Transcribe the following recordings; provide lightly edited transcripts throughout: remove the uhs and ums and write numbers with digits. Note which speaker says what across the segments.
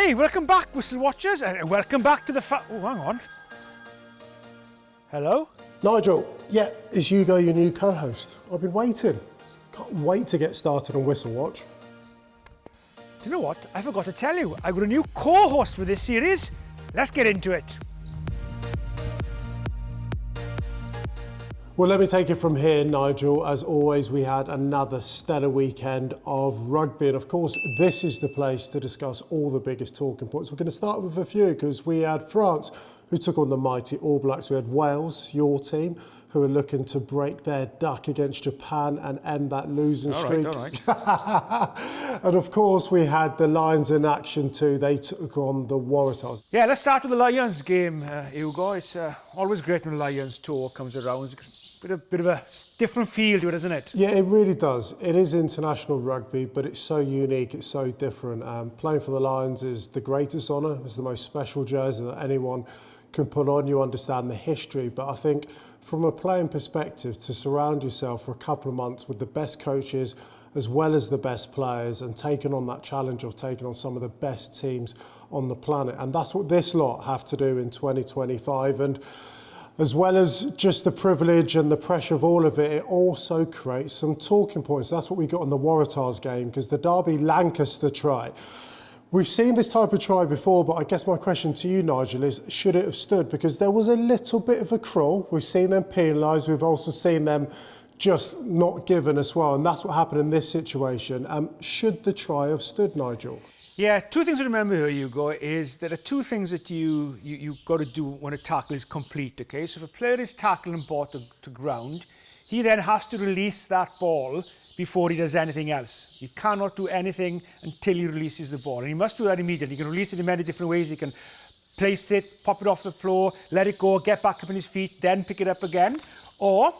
Speaker 1: Hey, welcome back, Whistle Watchers, and welcome back to the oh, hang on. Hello?
Speaker 2: Nigel, yeah, is Ugo your new co-host? I've been waiting. Can't wait to get started on Whistle Watch.
Speaker 1: Do you know what? I forgot to tell you. I've got a new co-host for this series. Let's get into it.
Speaker 2: Well, let me take it from here, Nigel. As always, we had another stellar weekend of rugby. And of course, this is the place to discuss all the biggest talking points. We're going to start with a few because we had France, who took on the mighty All Blacks. We had Wales, your team, who are looking to break their duck against Japan and end that losing streak.
Speaker 1: All right.
Speaker 2: And of course, we had the Lions in action too. They took on the Waratahs.
Speaker 1: Yeah, let's start with the Lions game, Ugo. It's always great when the Lions tour comes around. It's a bit of a different feel to it, isn't it?
Speaker 2: Yeah, it really does. It is international rugby, but it's so unique, it's so different. Playing for the Lions is the greatest honour. It's the most special jersey that anyone can put on. You understand the history, but I think from a playing perspective, to surround yourself for a couple of months with the best coaches as well as the best players and taking on that challenge of taking on some of the best teams on the planet. And that's what this lot have to do in 2025. And as well as just the privilege and the pressure of all of it, it also creates some talking points. That's what we got in the Waratahs game, because the Darby Lancaster try. We've seen this type of try before, but I guess my question to you, Nigel, is should it have stood? Because there was a little bit of a crawl. We've seen them penalised. We've also seen them just not given as well. And that's what happened in this situation. Should the try have stood, Nigel?
Speaker 1: Yeah, two things to remember here, Hugo, is there are two things that you've got to do when a tackle is complete, okay? So if a player is tackled and brought to ground, he then has to release that ball before he does anything else. He cannot do anything until he releases the ball. And he must do that immediately. He can release it in many different ways. He can place it, pop it off the floor, let it go, get back up on his feet, then pick it up again. Or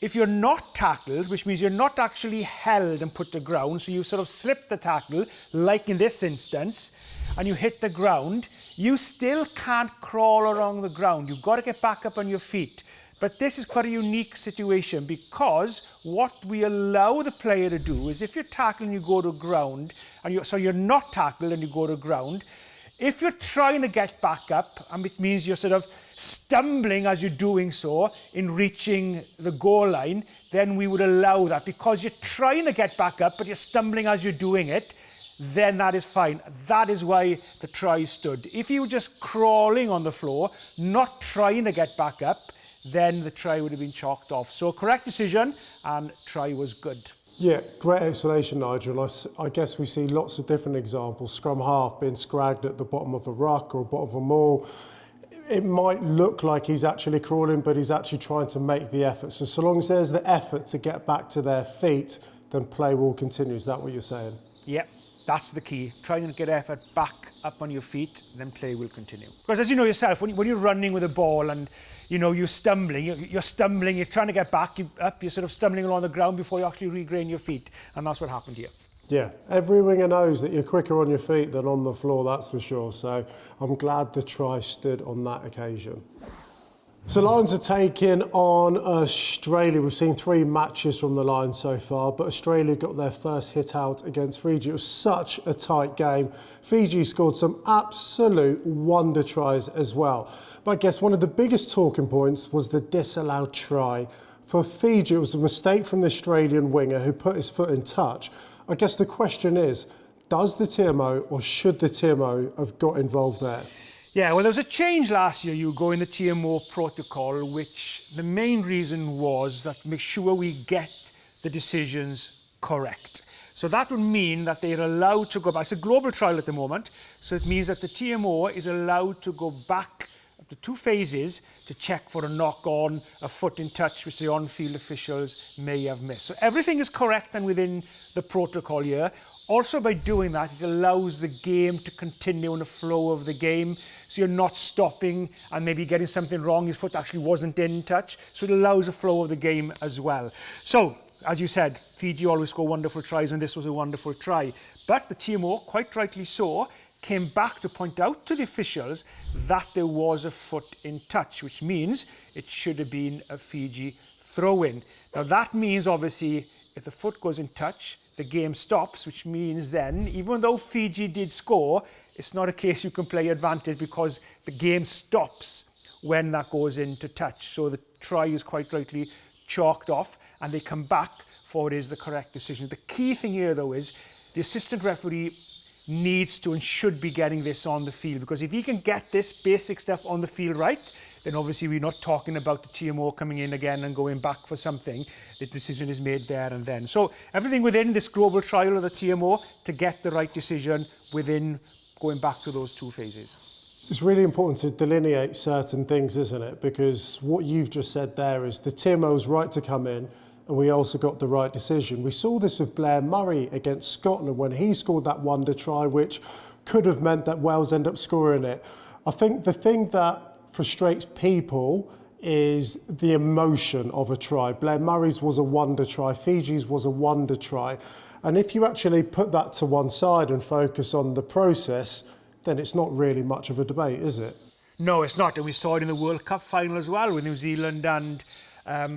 Speaker 1: if you're not tackled, which means you're not actually held and put to ground, so you sort of slip the tackle, like in this instance, and you hit the ground, you still can't crawl along the ground. You've got to get back up on your feet. But this is quite a unique situation because what we allow the player to do is if you're tackled and you go to ground, and so you're not tackled and you go to ground, if you're trying to get back up, and it means you're sort of stumbling as you're doing so in reaching the goal line, then we would allow that. Because you're trying to get back up, but you're stumbling as you're doing it, then that is fine. That is why the try stood. If you were just crawling on the floor, not trying to get back up, then the try would have been chalked off. So correct decision, and try was good.
Speaker 2: Yeah, great explanation, Nigel. I guess we see lots of different examples. Scrum half being scragged at the bottom of a ruck or bottom of a maul. It might look like he's actually crawling, but he's actually trying to make the effort. So long as there's the effort to get back to their feet, then play will continue. Is that what you're saying?
Speaker 1: Yep, that's the key. Trying to get effort back up on your feet, then play will continue. Because as you know yourself, when you're running with a ball and you're stumbling, you're trying to get back up, you're sort of stumbling along the ground before you actually regain your feet. And that's what happened here.
Speaker 2: Yeah, every winger knows that you're quicker on your feet than on the floor, that's for sure. So I'm glad the try stood on that occasion. So Lions are taking on Australia. We've seen 3 matches from the Lions so far, but Australia got their first hit out against Fiji. It was such a tight game. Fiji scored some absolute wonder tries as well. But I guess one of the biggest talking points was the disallowed try. For Fiji, it was a mistake from the Australian winger who put his foot in touch. I guess the question is, does the TMO or should the TMO have got involved there?
Speaker 1: Yeah, well, there was a change last year, Hugo, in the TMO protocol, which the main reason was that make sure we get the decisions correct. So that would mean that they're allowed to go back. It's a global trial at the moment, so it means that the TMO is allowed to go back up to 2 phases to check for a knock-on, a foot in touch, which the on-field officials may have missed. So everything is correct and within the protocol here. Also, by doing that, it allows the game to continue in the flow of the game. So you're not stopping and maybe getting something wrong. Your foot actually wasn't in touch. So it allows the flow of the game as well. So, as you said, Fiji always score wonderful tries, and this was a wonderful try. But the TMO, quite rightly so, came back to point out to the officials that there was a foot in touch, which means it should have been a Fiji throw-in. Now that means obviously if the foot goes in touch, the game stops, which means then, even though Fiji did score, it's not a case you can play advantage because the game stops when that goes into touch. So the try is quite rightly chalked off and they come back for what is the correct decision. The key thing here though is the assistant referee needs to and should be getting this on the field, because if he can get this basic stuff on the field right, then obviously we're not talking about the TMO coming in again and going back for something. The decision is made there and then. So everything within this global trial of the TMO to get the right decision within going back to those two phases.
Speaker 2: It's really important to delineate certain things, isn't it? Because what you've just said there is the TMO's right to come in, and we also got the right decision. We saw this with Blair Murray against Scotland when he scored that wonder try, which could have meant that Wales end up scoring it. I think the thing that frustrates people is the emotion of a try. Blair Murray's was a wonder try, Fiji's was a wonder try. And if you actually put that to one side and focus on the process, then it's not really much of a debate, is it?
Speaker 1: No, it's not. And we saw it in the World Cup final as well with New Zealand and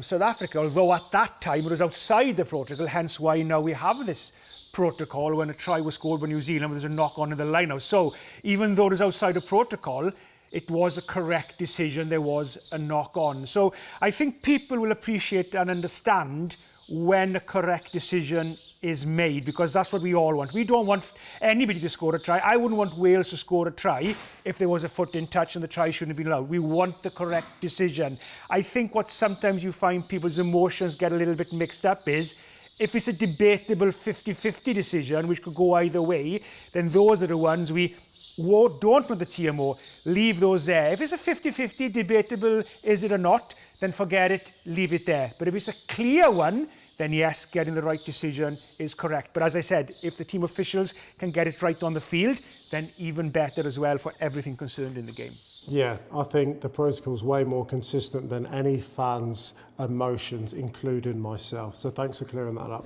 Speaker 1: South Africa, although at that time it was outside the protocol, hence why now we have this protocol when a try was scored by New Zealand, there's a knock-on in the line-out. So even though it was outside the protocol, it was a correct decision, there was a knock-on. So I think people will appreciate and understand when a correct decision is made, because that's what we all want. We don't want anybody to score a try. I wouldn't want Wales to score a try if there was a foot in touch and the try shouldn't have been allowed. We want the correct decision. I think what sometimes you find people's emotions get a little bit mixed up is if it's a debatable 50-50 decision, which could go either way, then those are the ones we don't want the TMO, leave those there. If it's a 50-50 debatable, is it or not, then forget it, leave it there. But if it's a clear one, then yes, getting the right decision is correct. But as I said, if the team officials can get it right on the field, then even better as well for everything concerned in the game.
Speaker 2: Yeah, I think the protocol's way more consistent than any fans' emotions, including myself. So thanks for clearing that up.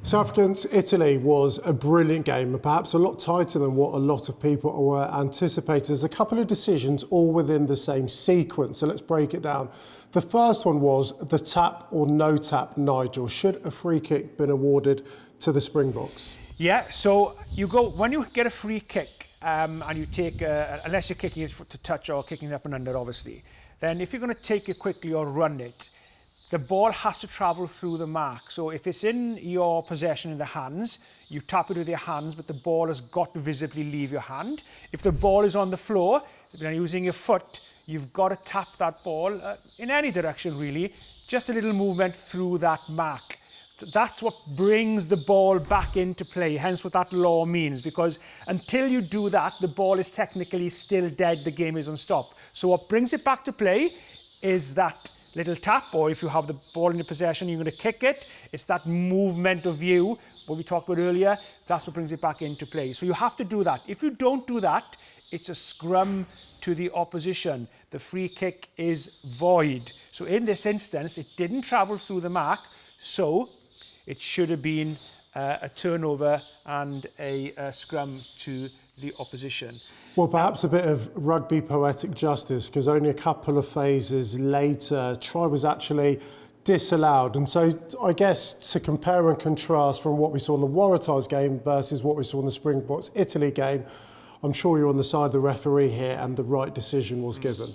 Speaker 2: South Africans, Italy was a brilliant game, perhaps a lot tighter than what a lot of people were anticipating. There's a couple of decisions all within the same sequence, so let's break it down. The first one was the tap or no tap, Nigel. Should a free kick been awarded to the Springboks?
Speaker 1: Yeah, so you go, when you get a free kick and you take, unless you're kicking it to touch or kicking it up and under, obviously, then if you're going to take it quickly or run it, the ball has to travel through the mark. So if it's in your possession in the hands, you tap it with your hands, but the ball has got to visibly leave your hand. If the ball is on the floor, then using your foot, you've got to tap that ball in any direction really, just a little movement through that mark. That's what brings the ball back into play, hence what that law means, because until you do that, the ball is technically still dead, the game is on stop. So what brings it back to play is that little tap, or if you have the ball in your possession, you're going to kick it. It's that movement of view, what we talked about earlier, that's what brings it back into play. So you have to do that. If you don't do that, it's a scrum to the opposition. The free kick is void. So in this instance, it didn't travel through the mark, so it should have been a turnover and a scrum to the opposition.
Speaker 2: Well, perhaps a bit of rugby poetic justice, because only a couple of phases later, try was actually disallowed. And so I guess to compare and contrast from what we saw in the Waratahs game versus what we saw in the Springboks Italy game, I'm sure you're on the side of the referee here and the right decision was given.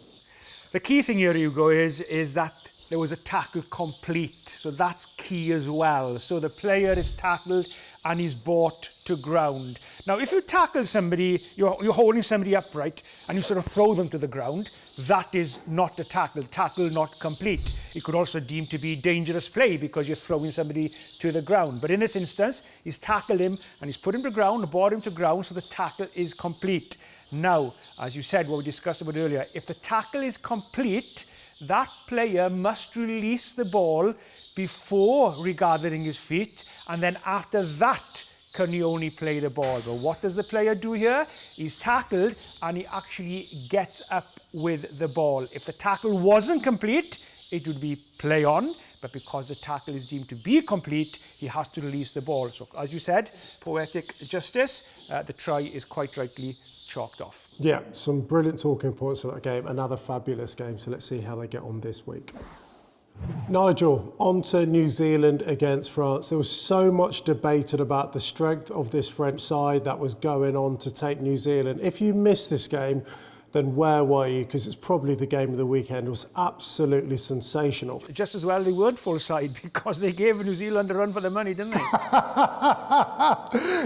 Speaker 1: The key thing here, Ugo, is that there was a tackle complete. So that's key as well. So the player is tackled and he's brought to ground. Now, if you tackle somebody, you're holding somebody upright and you sort of throw them to the ground, that is not a tackle. Tackle not complete. It could also deem to be dangerous play because you're throwing somebody to the ground. But in this instance, he's tackled him and he's put him to ground, brought him to ground, so the tackle is complete. Now, as you said, what we discussed about earlier, if the tackle is complete, that player must release the ball before regathering his feet, and then after that can he only play the ball. But what does the player do here? He's tackled and he actually gets up with the ball. If the tackle wasn't complete, it would be play on, but because the tackle is deemed to be complete, he has to release the ball. So as you said, poetic justice, the try is quite rightly chalked off.
Speaker 2: Yeah, some brilliant talking points for that game. Another fabulous game, so let's see how they get on this week. Nigel, on to New Zealand against France. There was so much debated about the strength of this French side that was going on to take New Zealand. If you missed this game, then where were you? Because it's probably the game of the weekend. It was absolutely sensational.
Speaker 1: Just as well they weren't full side because they gave New Zealand a run for their money, didn't they?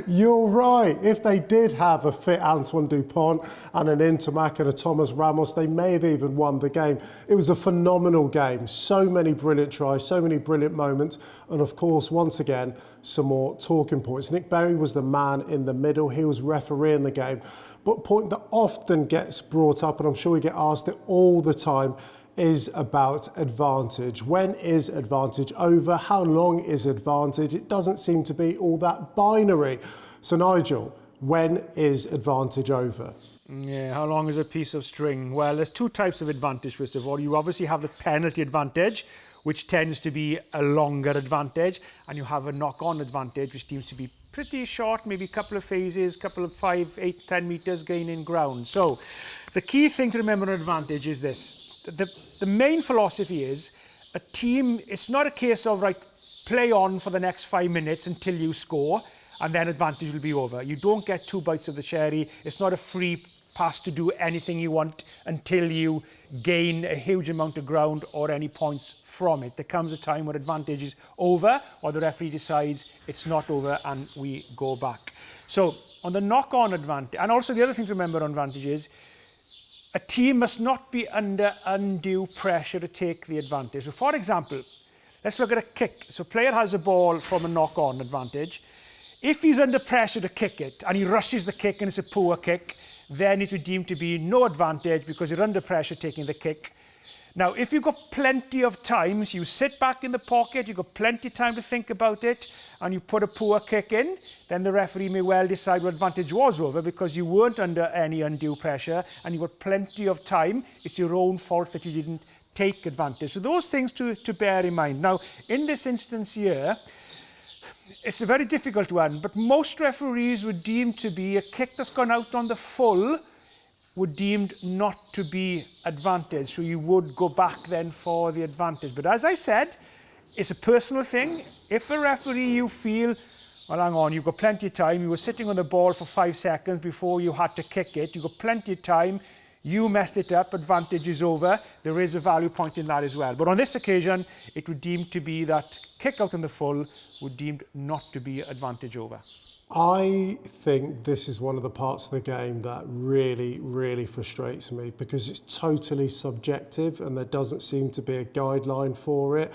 Speaker 2: You're right. If they did have a fit Antoine Dupont and an Intermac and a Thomas Ramos, they may have even won the game. It was a phenomenal game. So many brilliant tries, so many brilliant moments. And of course, once again, some more talking points. Nick Berry was the man in the middle. He was refereeing the game. But a point that often gets brought up, and I'm sure we get asked it all the time, is about advantage. When is advantage over? How long is advantage? It doesn't seem to be all that binary. So Nigel, when is advantage over?
Speaker 1: Yeah, how long is a piece of string? Well, there's two types of advantage, first of all. You obviously have the penalty advantage, which tends to be a longer advantage, and you have a knock-on advantage, which seems to be pretty short, maybe a couple of phases, couple of 5, 8, 10 metres gaining ground. So the key thing to remember on advantage is this. The main philosophy is a team, it's not a case of, right, play on for the next 5 minutes until you score and then advantage will be over. You don't get 2 bites of the cherry. It's not a free pass to do anything you want until you gain a huge amount of ground or any points from it. There comes a time when advantage is over or the referee decides it's not over and we go back. So on the knock-on advantage, and also the other thing to remember on advantage is a team must not be under undue pressure to take the advantage. So for example, let's look at a kick. So a player has a ball from a knock-on advantage. If he's under pressure to kick it and he rushes the kick and it's a poor kick, then it would deem to be no advantage because you're under pressure taking the kick. Now, if you've got plenty of time, so you sit back in the pocket, you've got plenty of time to think about it, and you put a poor kick in, then the referee may well decide what advantage was over because you weren't under any undue pressure and you've got plenty of time. It's your own fault that you didn't take advantage. So those things to bear in mind. Now, in this instance here, it's a very difficult one, but most referees would deem to be a kick that's gone out on the full would deemed not to be advantage. So you would go back then for the advantage. But as I said, it's a personal thing. If a referee you feel, well, hang on, you've got plenty of time. You were sitting on the ball for 5 seconds before you had to kick it. You've got plenty of time. You messed it up. Advantage is over. There is a value point in that as well. But on this occasion, it would deem to be that kick out in the full would deemed not to be advantage over.
Speaker 2: I think this is one of the parts of the game that really, really frustrates me because it's totally subjective and there doesn't seem to be a guideline for it.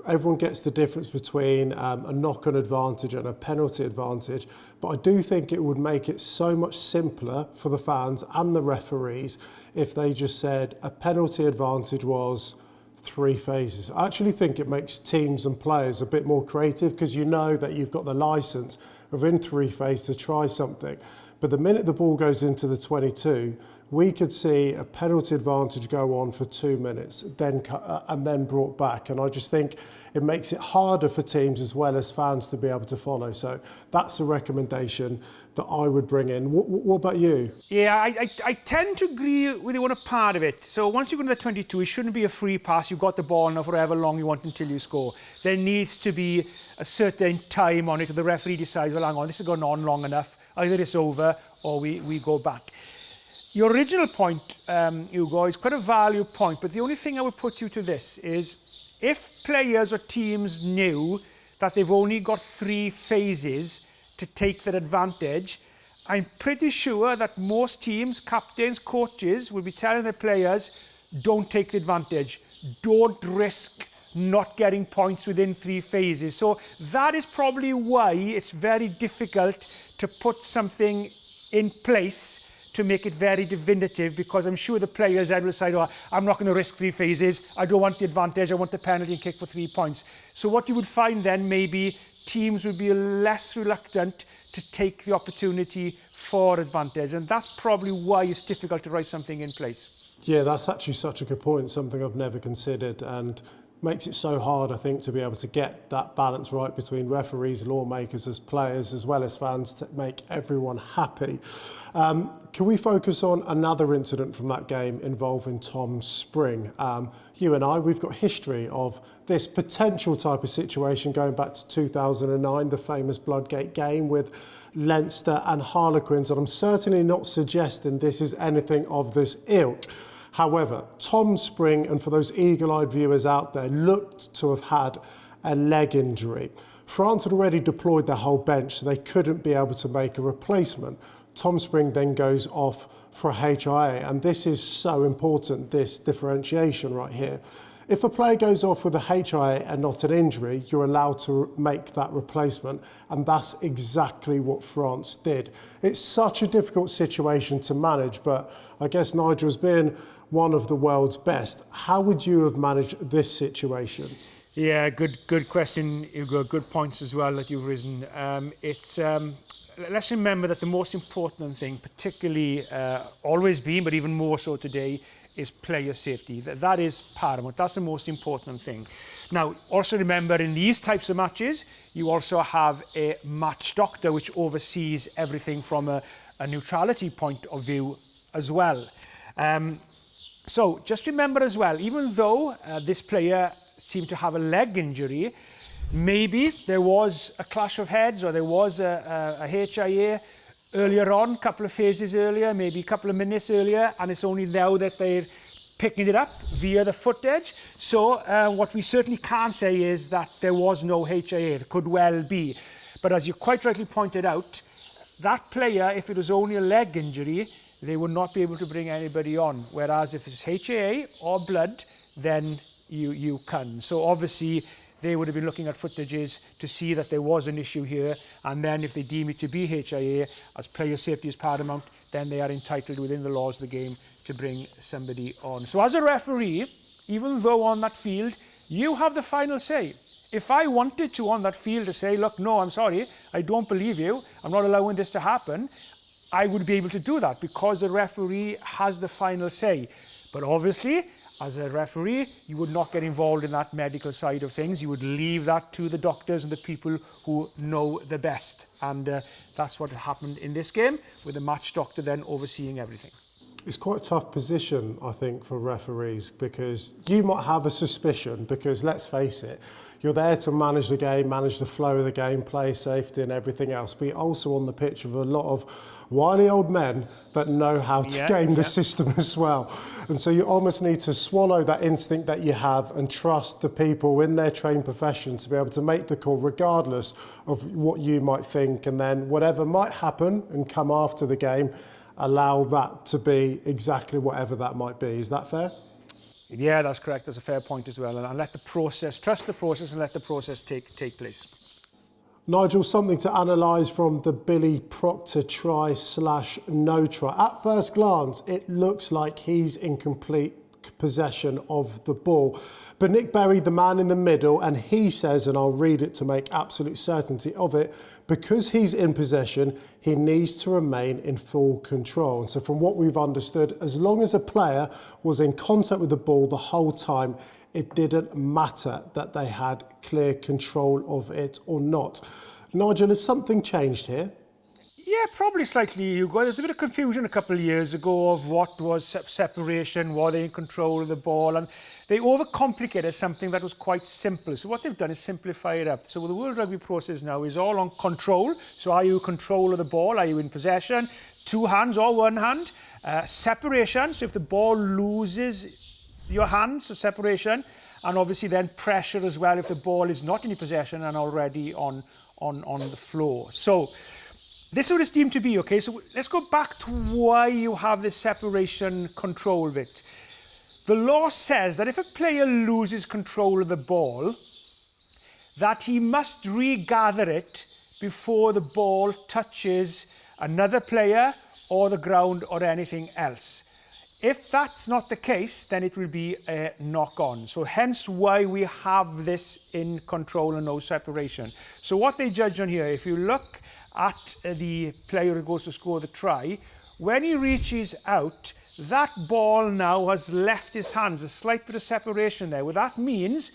Speaker 2: Everyone gets the difference between a knock-on advantage and a penalty advantage, but I do think it would make it so much simpler for the fans and the referees if they just said a penalty advantage was 3 phases. I actually think it makes teams and players a bit more creative because you know that you've got the licence of in 3 phases to try something. But the minute the ball goes into the 22, we could see a penalty advantage go on for 2 minutes, and then brought back. And I just think it makes it harder for teams as well as fans to be able to follow. So that's a recommendation that I would bring in. What about you?
Speaker 1: Yeah, I tend to agree with you on a part of it. So once you go to the 22, it shouldn't be a free pass. You've got the ball now for however long you want until you score. There needs to be a certain time on it, or the referee decides, well, hang on, this has gone on long enough. Either it's over or we go back. Your original point, Ugo, is quite a value point, but the only thing I would put you to this is if players or teams knew that they've only got 3 phases to take their advantage, I'm pretty sure that most teams, captains, coaches will be telling their players, don't take the advantage, don't risk not getting points within 3 phases. So that is probably why it's very difficult to put something in place to make it very definitive, because I'm sure the players will decide, oh, I'm not going to risk 3 phases. I don't want the advantage. I want the penalty and kick for 3 points. So what you would find then, maybe teams would be less reluctant to take the opportunity for advantage. And that's probably why it's difficult to write something in place.
Speaker 2: Yeah, that's actually such a good point, something I've never considered. And makes it so hard, I think, to be able to get that balance right between referees, lawmakers, as players, as well as fans, to make everyone happy. Can we focus on another incident from that game involving Tom Spring? You and I, we've got history of this potential type of situation going back to 2009, the famous Bloodgate game with Leinster and Harlequins, and I'm certainly not suggesting this is anything of this ilk. However, Tom Spring, and for those eagle-eyed viewers out there, looked to have had a leg injury. France had already deployed their whole bench, so they couldn't be able to make a replacement. Tom Spring then goes off for a HIA, and this is so important, this differentiation right here. If a player goes off with a HIA and not an injury, you're allowed to make that replacement, and that's exactly what France did. It's such a difficult situation to manage, but I guess Nigel's been one of the world's best. How would you have managed this situation?
Speaker 1: Yeah, good question, Ugo. Good points as well that you've risen. Let's remember that the most important thing, particularly always been, but even more so today, is player safety. That is paramount. That's the most important thing. Now, also remember, in these types of matches, you also have a match doctor which oversees everything from a neutrality point of view as well. So just remember as well, even though this player seemed to have a leg injury, maybe there was a clash of heads, or there was a HIA earlier on, a couple of phases earlier, maybe a couple of minutes earlier, and it's only now that they're picking it up via the footage. So what we certainly can't say is that there was no HIA. It could well be. But as you quite rightly pointed out, that player, if it was only a leg injury, they would not be able to bring anybody on. Whereas if it's HIA or blood, then you can. So obviously, they would have been looking at footages to see that there was an issue here, and then if they deem it to be HIA, as player safety is paramount, then they are entitled within the laws of the game to bring somebody on. So as a referee, even though on that field, you have the final say. If I wanted to on that field to say, look, no, I'm sorry, I don't believe you, I'm not allowing this to happen, I would be able to do that because the referee has the final say. But obviously, as a referee, you would not get involved in that medical side of things. You would leave that to the doctors and the people who know the best. And that's what happened in this game, with the match doctor then overseeing everything.
Speaker 2: It's quite a tough position, I think, for referees, because you might have a suspicion, because let's face it, you're there to manage the game, manage the flow of the game, play safety and everything else, but you're also on the pitch with a lot of wily old men that know how to game the system as well. And so you almost need to swallow that instinct that you have and trust the people in their trained profession to be able to make the call regardless of what you might think, and then whatever might happen and come after the game, allow that to be exactly whatever that might be. Is that fair?
Speaker 1: Yeah, that's correct. That's a fair point as well. And let the process, trust the process and let the process take place.
Speaker 2: Nigel, something to analyse from the Billy Proctor try/no try. At first glance, it looks like he's in complete possession of the ball. But Nick Berry, the man in the middle, and he says, and I'll read it to make absolute certainty of it, because he's in possession, he needs to remain in full control. And so from what we've understood, as long as a player was in contact with the ball the whole time, it didn't matter that they had clear control of it or not. Nigel, has something changed here?
Speaker 1: Yeah, probably slightly, Hugo. There was a bit of confusion a couple of years ago of what was separation, were they in control of the ball, and they overcomplicated something that was quite simple. So what they've done is simplify it up. So the World Rugby process now is all on control. So are you in control of the ball? Are you in possession? Two hands or one hand? Separation, so if the ball loses your hand, so separation, and obviously then pressure as well if the ball is not in your possession and already on the floor. So this is what it's deemed to be, okay? So let's go back to why you have this separation control bit. The law says that if a player loses control of the ball, that he must regather it before the ball touches another player or the ground or anything else. If that's not the case, then it will be a knock-on. So hence why we have this in control and no separation. So what they judge on here, if you look at the player who goes to score the try, when he reaches out, that ball now has left his hands, a slight bit of separation there. Well, that means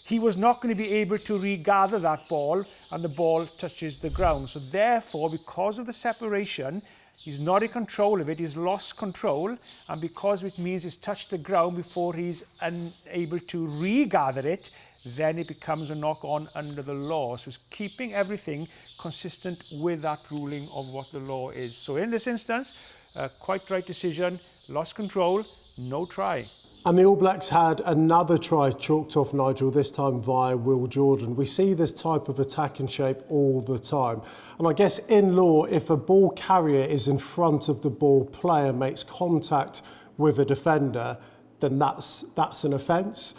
Speaker 1: he was not going to be able to regather that ball and the ball touches the ground. So therefore, because of the separation, he's not in control of it, he's lost control, and because it means he's touched the ground before he's unable to regather it, then it becomes a knock-on under the law. So it's keeping everything consistent with that ruling of what the law is. So in this instance, quite right decision, lost control, no try.
Speaker 2: And the All Blacks had another try chalked off, Nigel, this time via Will Jordan. We see this type of attacking shape all the time. And I guess in law, if a ball carrier is in front of the ball player, makes contact with a defender, then that's an offence.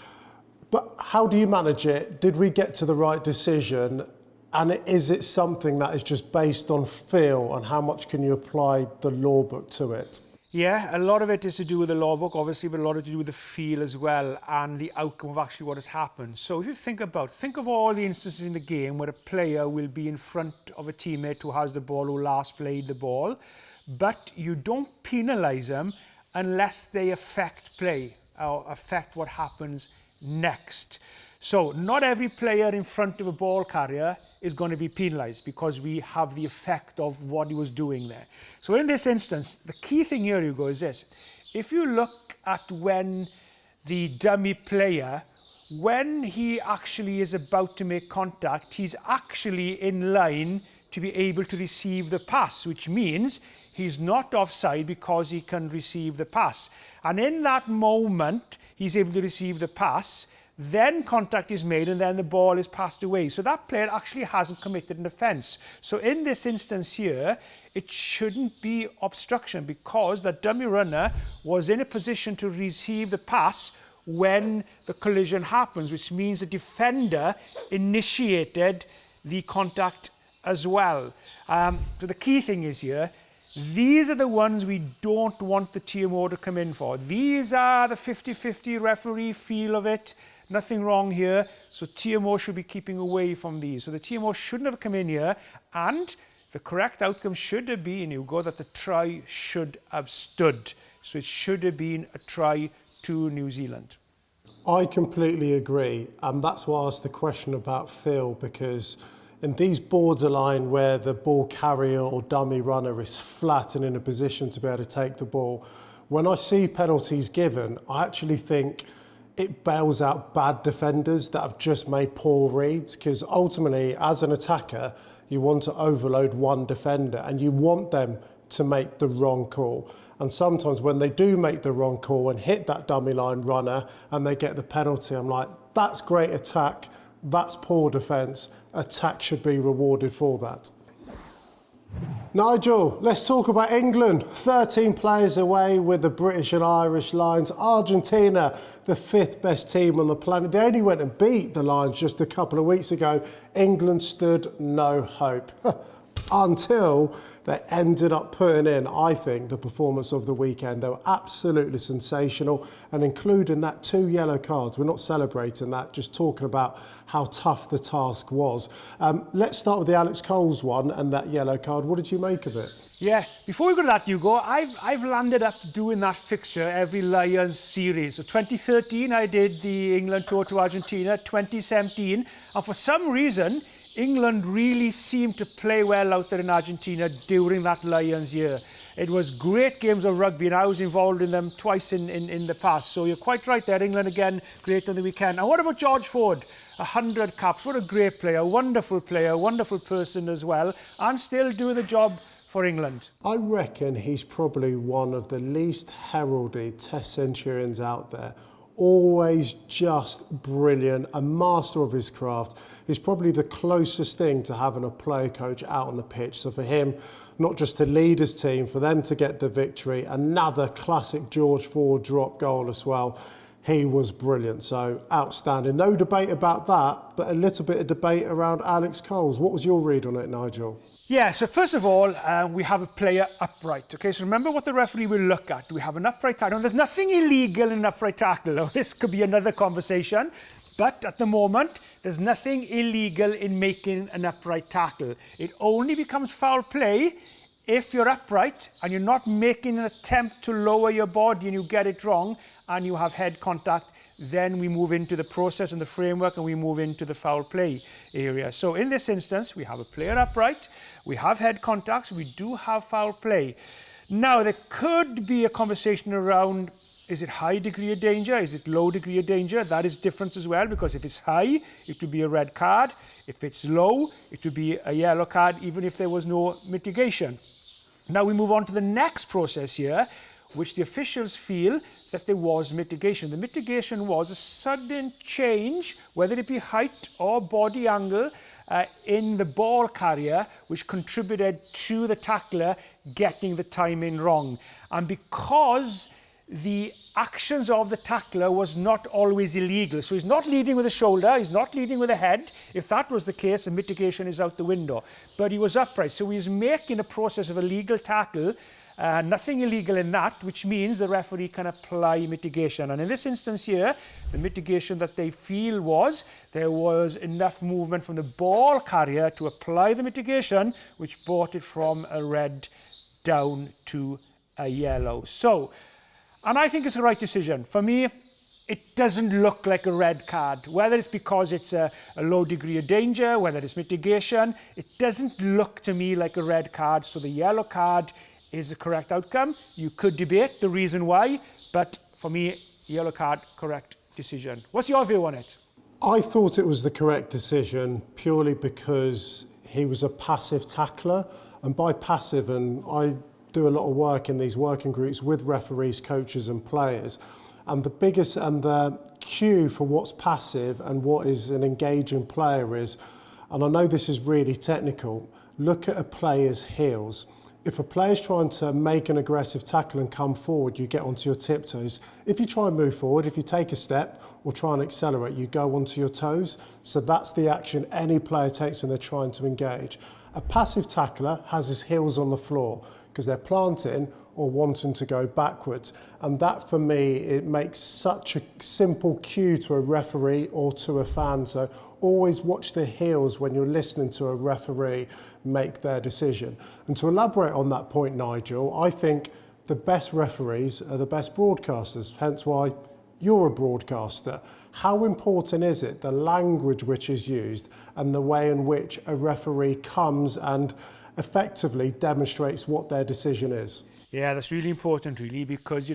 Speaker 2: But how do you manage it? Did we get to the right decision? And is it something that is just based on feel, and how much can you apply the law book to it?
Speaker 1: Yeah, a lot of it is to do with the law book, obviously, but a lot of it to do with the feel as well and the outcome of actually what has happened. So if you think of all the instances in the game where a player will be in front of a teammate who has the ball, who last played the ball, but you don't penalise them unless they affect play or affect what happens next. So not every player in front of a ball carrier is going to be penalised because we have the effect of what he was doing there. So in this instance, the key thing here, Ugo, is this. If you look at when the dummy player, when he actually is about to make contact, he's actually in line to be able to receive the pass, which means he's not offside because he can receive the pass. And in that moment, he's able to receive the pass, then contact is made and then the ball is passed away. So that player actually hasn't committed an offence. So in this instance here, it shouldn't be obstruction because the dummy runner was in a position to receive the pass when the collision happens, which means the defender initiated the contact as well. So the key thing is here, these are the ones we don't want the TMO to come in for. These are the 50-50 referee feel of it. Nothing wrong here. So TMO should be keeping away from these. So the TMO shouldn't have come in here. And the correct outcome should have been, Ugo, that the try should have stood. So it should have been a try to New Zealand.
Speaker 2: I completely agree. And that's why I asked the question about feel, because in these borderline where the ball carrier or dummy runner is flat and in a position to be able to take the ball, when I see penalties given, I actually think it bails out bad defenders that have just made poor reads, because ultimately, as an attacker, you want to overload one defender and you want them to make the wrong call. And sometimes when they do make the wrong call and hit that dummy line runner and they get the penalty, I'm like, that's great attack, that's poor defence, attack should be rewarded for that. Nigel, let's talk about England. 13 players away with the British and Irish Lions. Argentina, the 5th best team on the planet. They only went and beat the Lions just a couple of weeks ago. England stood no hope until they ended up putting in, I think, the performance of the weekend. They were absolutely sensational, and including that 2 yellow cards. We're not celebrating that, just talking about how tough the task was. Let's start with the Alex Coles one and that yellow card. What did you make of it?
Speaker 1: Yeah, before we go to that, Ugo, I've landed up doing that fixture every Lions series. So 2013, I did the England tour to Argentina, 2017, and for some reason, England really seemed to play well out there in Argentina during that Lions year. It was great games of rugby, and I was involved in them twice in the past. So you're quite right there. England again, great on the weekend. And what about George Ford? 100 caps. What a great player, wonderful person as well, and still doing the job for England.
Speaker 2: I reckon he's probably one of the least heralded Test centurions out there. Always just brilliant, a master of his craft. He's probably the closest thing to having a player coach out on the pitch. So for him, not just to lead his team, for them to get the victory, another classic George Ford drop goal as well. He was brilliant, so outstanding. No debate about that, but a little bit of debate around Alex Coles. What was your read on it, Nigel?
Speaker 1: Yeah, so first of all, we have a player upright. Okay, so remember what the referee will look at. We have an upright tackle. There's nothing illegal in an upright tackle. Now, this could be another conversation, but at the moment, there's nothing illegal in making an upright tackle. It only becomes foul play If you're upright and you're not making an attempt to lower your body and you get it wrong and you have head contact, then we move into the process and the framework and we move into the foul play area. So in this instance, we have a player upright, we have head contacts, we do have foul play. Now, there could be a conversation around, is it high degree of danger? Is it low degree of danger? That is different as well, because if it's high, it would be a red card. If it's low, it would be a yellow card, even if there was no mitigation. Now we move on to the next process here, which the officials feel that there was mitigation. The mitigation was a sudden change, whether it be height or body angle, in the ball carrier, which contributed to the tackler getting the timing wrong. And because the actions of the tackler was not always illegal, so he's not leading with the shoulder, he's not leading with the head. If that was the case, the mitigation is out the window. But he was upright, so he was making a process of a legal tackle. Nothing illegal in that, which means the referee can apply mitigation. And in this instance here, the mitigation that they feel was there was enough movement from the ball carrier to apply the mitigation, which brought it from a red down to a yellow. So, and I think it's the right decision. For me, it doesn't look like a red card. Whether it's because it's a low degree of danger, whether it's mitigation, it doesn't look to me like a red card. So the yellow card is the correct outcome. You could debate the reason why, but for me, yellow card, correct decision. What's your view on it?
Speaker 2: I thought it was the correct decision purely because he was a passive tackler, and by passive, and I do a lot of work in these working groups with referees, coaches and players, and the biggest and the cue for what's passive and what is an engaging player is, and I know this is really technical, look at a player's heels. If a player's trying to make an aggressive tackle and come forward, you get onto your tiptoes. If you try and move forward, if you take a step or try and accelerate, you go onto your toes. So that's the action any player takes when they're trying to engage. A passive tackler has his heels on the floor because they're planting or wanting to go backwards. And that, for me, it makes such a simple cue to a referee or to a fan. So always watch the heels when you're listening to a referee make their decision. And to elaborate on that point, Nigel, I think the best referees are the best broadcasters, hence why you're a broadcaster. How important is it, the language which is used and the way in which a referee comes and effectively demonstrates what their decision is?
Speaker 1: Yeah, that's really important, really, because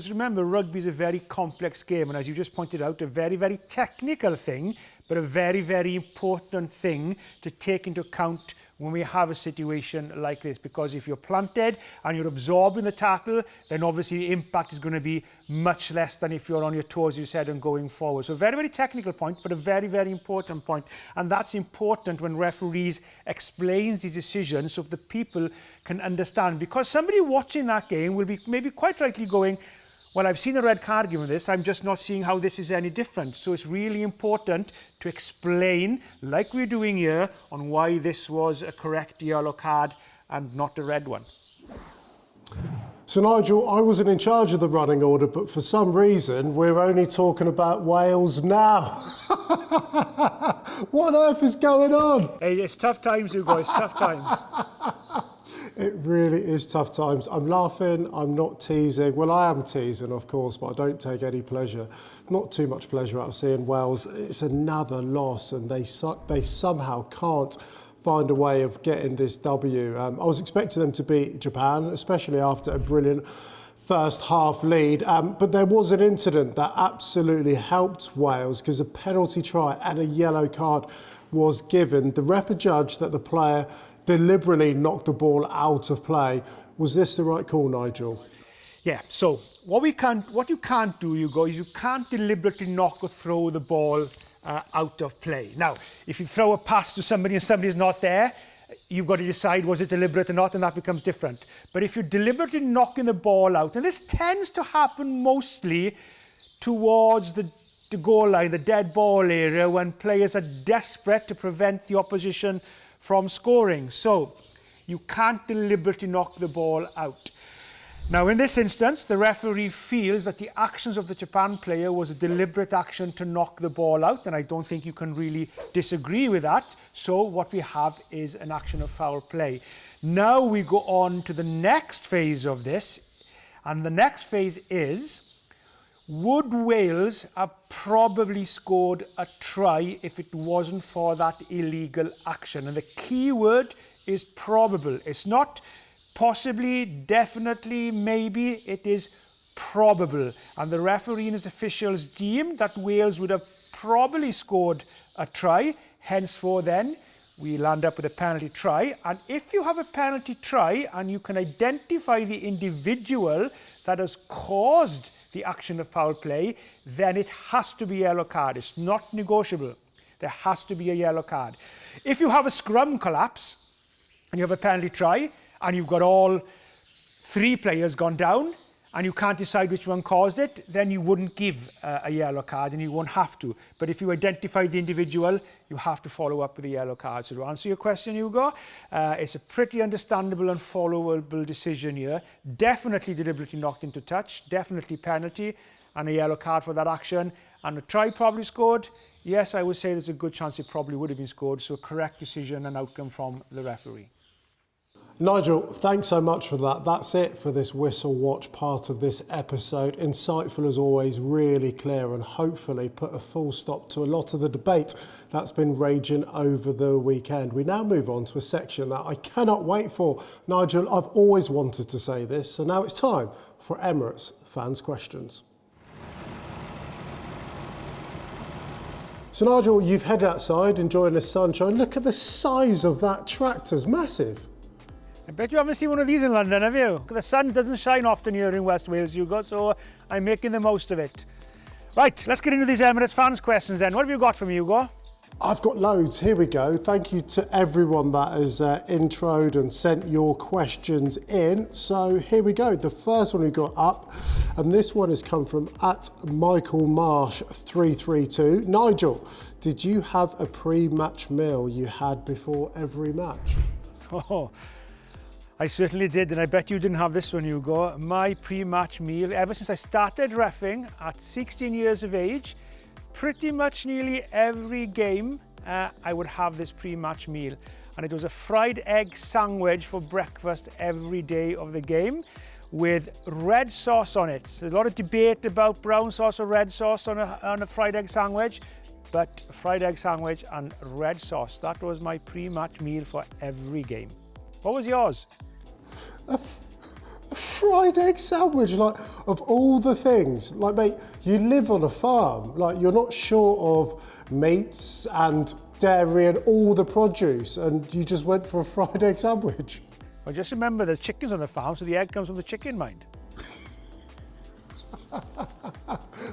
Speaker 1: remember, rugby is a very complex game, and as you just pointed out, a very, very technical thing, but a very, very important thing to take into account when we have a situation like this, because if you're planted and you're absorbing the tackle, then obviously the impact is going to be much less than if you're on your toes, you said, and going forward. So a very, very technical point, but a very, very important point. And that's important when referees explains these decisions so the people can understand. Because somebody watching that game will be maybe quite rightly going, well, I've seen a red card given this, I'm just not seeing how this is any different. So it's really important to explain, like we're doing here, on why this was a correct yellow card and not a red one.
Speaker 2: So Nigel, I wasn't in charge of the running order, but for some reason, we're only talking about Wales now. What on earth is going on?
Speaker 1: Hey, it's tough times, Ugo, it's tough times.
Speaker 2: It really is tough times. I'm laughing, I'm not teasing. Well, I am teasing, of course, but I don't take any pleasure, not too much pleasure out of seeing Wales. It's another loss, and they somehow can't find a way of getting this W. I was expecting them to beat Japan, especially after a brilliant first half lead. But there was an incident that absolutely helped Wales because a penalty try and a yellow card was given. The ref judged that the player deliberately knocked the ball out of play. Was this the right call, Nigel?
Speaker 1: Yeah, so what you can't do, Ugo, is you can't deliberately knock or throw the ball out of play. Now, if you throw a pass to somebody and somebody's not there, you've got to decide was it deliberate or not, and that becomes different. But if you're deliberately knocking the ball out, and this tends to happen mostly towards the goal line, the dead ball area, when players are desperate to prevent the opposition from scoring. So you can't deliberately knock the ball out. Now, in this instance, the referee feels that the actions of the Japan player was a deliberate action to knock the ball out, and I don't think you can really disagree with that. So what we have is an action of foul play. Now we go on to the next phase of this, and the next phase is, would Wales have probably scored a try if it wasn't for that illegal action? And the key word is probable. It's not possibly, definitely, maybe, it is probable. And the referee and his officials deemed that Wales would have probably scored a try. Henceforth then, we land up with a penalty try. And if you have a penalty try and you can identify the individual that has caused the action of foul play, then it has to be a yellow card. It's not negotiable. There has to be a yellow card. If you have a scrum collapse and you have a penalty try and you've got all 3 players gone down and you can't decide which one caused it, then you wouldn't give a yellow card and you won't have to. But if you identify the individual, you have to follow up with a yellow card. So to answer your question, Ugo, it's a pretty understandable and followable decision here. Definitely deliberately knocked into touch, definitely penalty, and a yellow card for that action. And a try probably scored. Yes, I would say there's a good chance it probably would have been scored. So correct decision and outcome from the referee.
Speaker 2: Nigel, thanks so much for that. That's it for this Whistle Watch part of this episode. Insightful as always, really clear, and hopefully put a full stop to a lot of the debate that's been raging over the weekend. We now move on to a section that I cannot wait for. Nigel, I've always wanted to say this, so now it's time for Emirates Fans Questions. So Nigel, you've headed outside enjoying the sunshine. Look at the size of that tractor, it's massive.
Speaker 1: I bet you haven't seen one of these in London, have you? The sun doesn't shine often here in West Wales, Hugo, so I'm making the most of it. Right, let's get into these Emirates Fans Questions then. What have you got for me, Hugo?
Speaker 2: I've got loads, here we go. Thank you to everyone that has introed and sent your questions in. So here we go, the first one we got up, and this one has come from @MichaelMarsh332. Nigel, did you have a pre-match meal you had before every match?
Speaker 1: Oh, I certainly did, and I bet you didn't have this one, Hugo. My pre-match meal, ever since I started reffing at 16 years of age, pretty much nearly every game, I would have this pre-match meal. And it was a fried egg sandwich for breakfast every day of the game with red sauce on it. There's a lot of debate about brown sauce or red sauce on a fried egg sandwich, but fried egg sandwich and red sauce, that was my pre-match meal for every game. What was yours?
Speaker 2: A fried egg sandwich, like, of all the things. Like, mate, you live on a farm. Like, you're not short of meats and dairy and all the produce, and you just went for a fried egg sandwich.
Speaker 1: Well, just remember there's chickens on the farm, so the egg comes from the chicken, mind.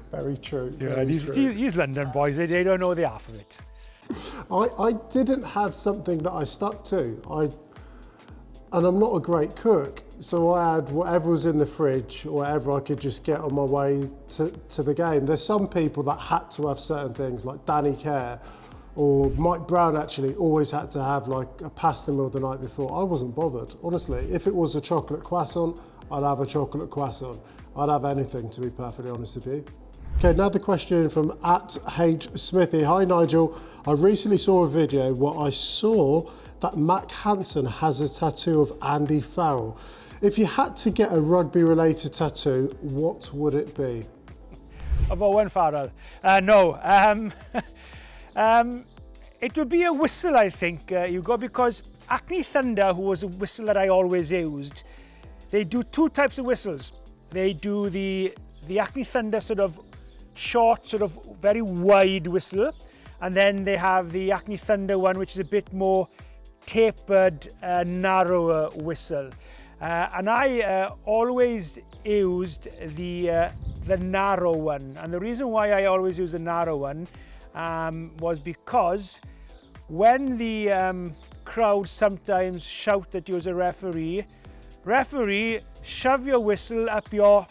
Speaker 2: Very true.
Speaker 1: Yeah, these London boys, they don't know the half of it.
Speaker 2: I didn't have something that I stuck to. And I'm not a great cook, so I had whatever was in the fridge or whatever I could just get on my way to the game. There's some people that had to have certain things, like Danny Kerr or Mike Brown actually always had to have like a pasta meal the night before. I wasn't bothered, honestly. If it was a chocolate croissant, I'd have a chocolate croissant. I'd have anything, to be perfectly honest with you. Okay, another question from @HSmithy. Hi Nigel, I recently saw a video where I saw that Mac Hansen has a tattoo of Andy Farrell. If you had to get a rugby-related tattoo, what would it be?
Speaker 1: Of Owen Farrell? No. It would be a whistle, I think, Hugo, because Acne Thunder, who was a whistle that I always used, they do 2 types of whistles. They do the Acne Thunder sort of short, sort of very wide whistle, and then they have the Acne Thunder one, which is a bit more tapered, narrower whistle. And I always used the narrow one. And the reason why I always use the narrow one was because when the crowd sometimes shout at you as a referee, shove your whistle up your...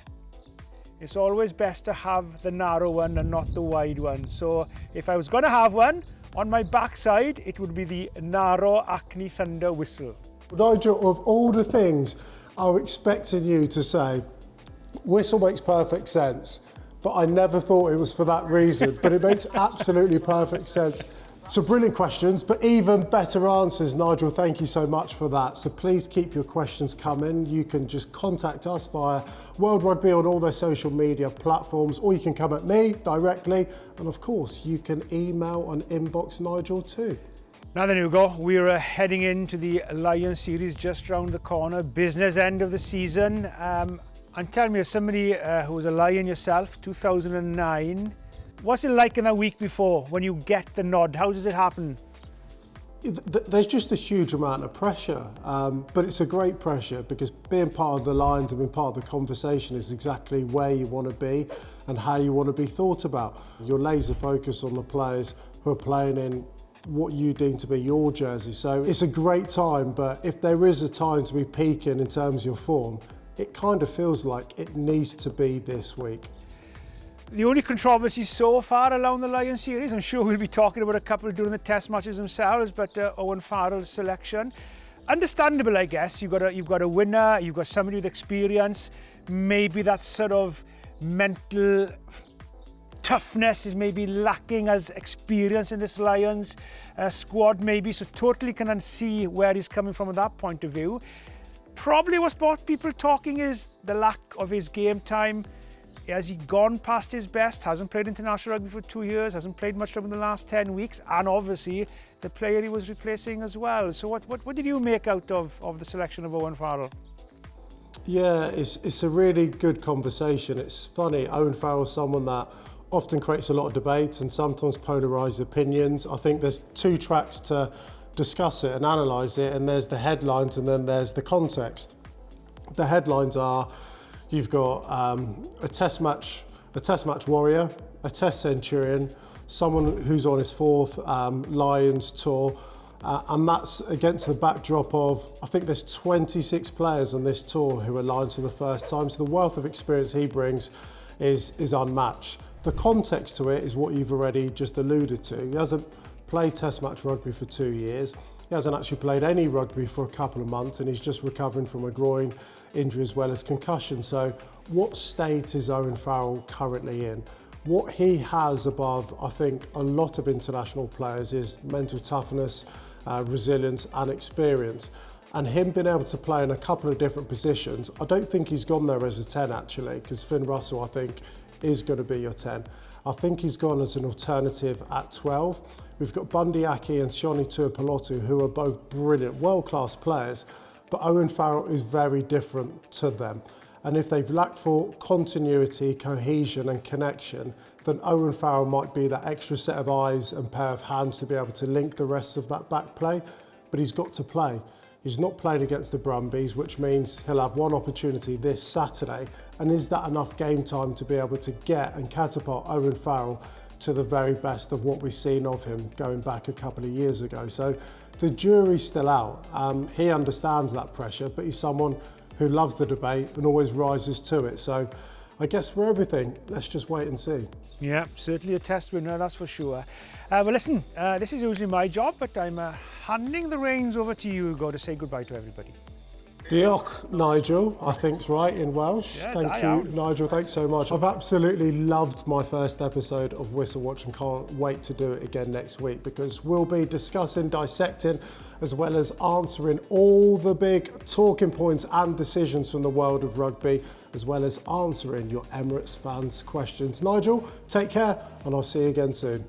Speaker 1: It's always best to have the narrow one and not the wide one. So if I was going to have one, on my backside, it would be the narrow Acne Thunder whistle.
Speaker 2: Nigel, of all the things I was expecting you to say, whistle makes perfect sense, but I never thought it was for that reason, but it makes absolutely perfect sense. Some brilliant questions, but even better answers. Nigel, thank you so much for that. So please keep your questions coming. You can just contact us via World Rugby on all their social media platforms, or you can come at me directly. And of course, you can email and inbox Nigel too.
Speaker 1: Now then, Ugo, we're heading into the Lions series just round the corner, business end of the season. And tell me, as somebody who was a Lion yourself, 2009, what's it like in that week before when you get the nod? How does it happen?
Speaker 2: There's just a huge amount of pressure, but it's a great pressure because being part of the Lions and being part of the conversation is exactly where you want to be and how you want to be thought about. You're laser focused on the players who are playing in what you deem to be your jersey. So it's a great time, but if there is a time to be peaking in terms of your form, it kind of feels like it needs to be this week.
Speaker 1: The only controversy so far around the Lions series, I'm sure we'll be talking about a couple during the test matches themselves, but Owen Farrell's selection, understandable, I guess. You've got a winner, you've got somebody with experience, maybe that sort of mental toughness is maybe lacking as experience in this Lions squad maybe, so totally can see where he's coming from at that point of view. Probably what's brought people talking is the lack of his game time. Has he gone past his best? Hasn't played international rugby for 2 years, hasn't played much rugby in the last 10 weeks, and obviously the player he was replacing as well. So what did you make out of the selection of Owen Farrell?
Speaker 2: Yeah, it's a really good conversation. It's funny, Owen Farrell's someone that often creates a lot of debate and sometimes polarised opinions. I think there's two tracks to discuss it and analyse it, and there's the headlines and then there's the context. The headlines are, you've got a test match warrior, a test centurion, someone who's on his fourth Lions tour, and that's against the backdrop of, I think there's 26 players on this tour who are Lions for the first time, so the wealth of experience he brings is unmatched. The context to it is what you've already just alluded to. He hasn't played test match rugby for 2 years. He hasn't actually played any rugby for a couple of months, and he's just recovering from a groin injury as well as concussion. So what state is Owen Farrell currently in? What he has above, I think, a lot of international players is mental toughness, resilience and experience. And him being able to play in a couple of different positions, I don't think he's gone there as a 10 actually, because Finn Russell, I think, is going to be your 10. I think he's gone as an alternative at 12. We've got Bundy Aki and Shoni Tuipulotu, who are both brilliant, world-class players, but Owen Farrell is very different to them. And if they've lacked for continuity, cohesion and connection, then Owen Farrell might be that extra set of eyes and pair of hands to be able to link the rest of that back play, but he's got to play. He's not playing against the Brumbies, which means he'll have one opportunity this Saturday. And is that enough game time to be able to get and catapult Owen Farrell to the very best of what we've seen of him going back a couple of years ago? So the jury's still out. He understands that pressure, but he's someone who loves the debate and always rises to it. So I guess for everything, let's just wait and see.
Speaker 1: Yeah, certainly a test winner, that's for sure. Well, listen, this is usually my job, but I'm handing the reins over to you, Ugo, to say goodbye to everybody.
Speaker 2: Diolch, Nigel, I think's right in Welsh.
Speaker 1: Yeah,
Speaker 2: Thank you, Nigel, thanks so much. I've absolutely loved my first episode of Whistle Watch and can't wait to do it again next week, because we'll be discussing, dissecting, as well as answering all the big talking points and decisions from the world of rugby, as well as answering your Emirates fans' questions. Nigel, take care, and I'll see you again soon.